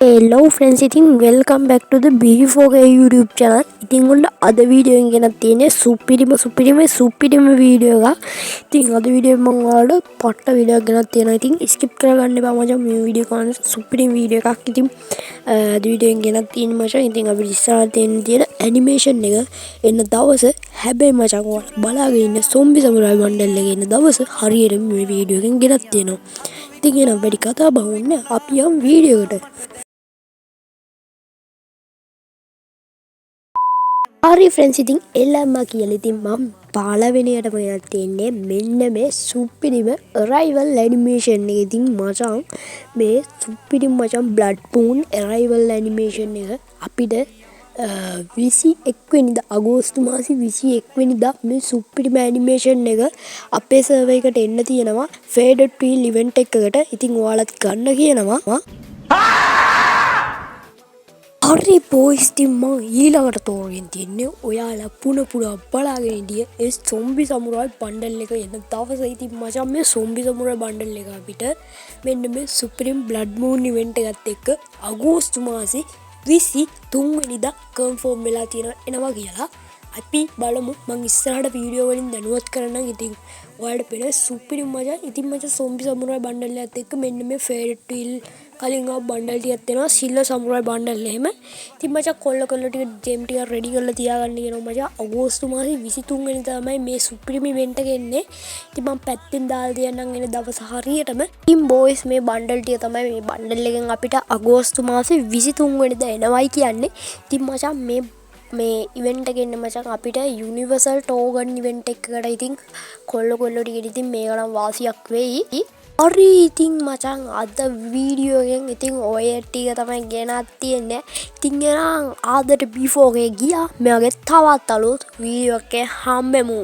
Hello friends, welcome back to the B4K YouTube channel. ඉතින් ඔන්න අද වීඩියෝ එකෙන් ගෙනත් තියෙන්නේ සුපිරිම වීඩියෝ එකක්. ඉතින් අද වීඩියෝ මම ඔයාලට පට්ට වීඩියෝ එකක් ගෙනත් තියෙනවා. ඉතින් ස්කිප් කරගන්න එපා මචං මේ වීඩියෝ කරන සුපිරිම වීඩියෝ එකක්. ඉතින් අද වීඩියෝ එකෙන් ගෙනත් තියෙන්නේ මචං. ඉතින් අපි ඉස්සරහට තියෙන ඇනිමේෂන් එක එන්න දවස හැබැයි මචං ඔයාලා බලාගෙන ඉන්න සොම්බි සමුරායි බණ්ඩල් එකේ එන්න දවස හරියට මේ වීඩියෝ එකෙන් ගෙනත් තියෙනවා. ඉතින් එන වැඩි කතා බහ ඕනේ අපි යමු වීඩියෝ එකට. හරි ෆ්‍රෙන්ඩ්ස් ඉතින් එළම කියලා ඉතින් මම පළවෙනියටම ගෙනත් තියෙන්නේ මෙන්න මේ සුපිරිම arrival animation එක. ඉතින් මචං මේ සුපිරිම මචං blood moon arrival animation එක අපිට 21 වෙනිදා අගෝස්තු මාසේ 21 වෙනිදා මේ සුපිරිම animation එක අපේ සර්වර් එකට එන්න තියෙනවා faded wheel event එකකට. ඉතින් ඔයාලත් ගන්න කියනවා. හරි බොයිස් ඉතින් මම ඊළඟට තෝරගෙන තියන්නේ ඔයාලා පුන බලාගෙන ඉඳිය ඒ සොම්බි සමුරායි බණ්ඩල් එක එන දවස. ඉතින් මචං මේ සොම්බි සමුරායි බණ්ඩල් එක අපිට මෙන්න මේ සුපිරිම බ්ලඩ් මූන් ඉවෙන්ට් එකත් එක්ක අගෝස්තු මාසේ 23 වෙනිදා කන්ෆර්ම් වෙලා එනවා කියලා. අපි බලමු. මම ඉස්සරහට වීඩියෝ වලින් දැනුවත් කරන්නම්. ඉතින් ඔයාලට පෙර සුපිරිම මචං. ඉතින් මචං සොම්බි සමුරායි බණ්ඩල් එකත් එක්ක මෙන්න මේ ෆේඩඩ් වීල් කලින් ආව බණ්ඩල් ටිකක් දෙනවා සිල්වර් සමුරායි බණ්ඩල් එහෙම. ඉතින් මචං කොල්ල ටික ජෙම් ටික රෙඩි කරලා තියාගන්න කියනවා මචං. අගෝස්තු මාසේ 23 වෙනිදා තමයි මේ සුපිරිම ඉවෙන්ට් එක එන්නේ. ඉතින් මම පැත්තෙන් දාලා තියන්නම් එන දවස් හරියටම. ඉතින් බොයිස් මේ බණ්ඩල් ටික තමයි මේ බණ්ඩල් එකෙන් අපිට අගෝස්තු මාසේ 23 වෙනිදා එනවයි කියන්නේ. ඉතින් මචං මේ ඉවෙන්ට් එක එන්නේ මචං අපිට යුනිවර්සල් ටෝගන් ඉවෙන්ට් එකකට. ඉතින් කොල්ල ටිකට ඉතින් මේක නම් වාසියක් වෙයි. හරි ඉතින් මචං අද වීඩියෝ එකෙන් ඉතින් ඔය ටික තමයි ගෙනත් තියෙන්නේ. ඉතින් එහෙනම් ආදට B4K ගියා. මේ වගේ තවත් අලුත් වීඩියෝ එකක් හම්බෙමු.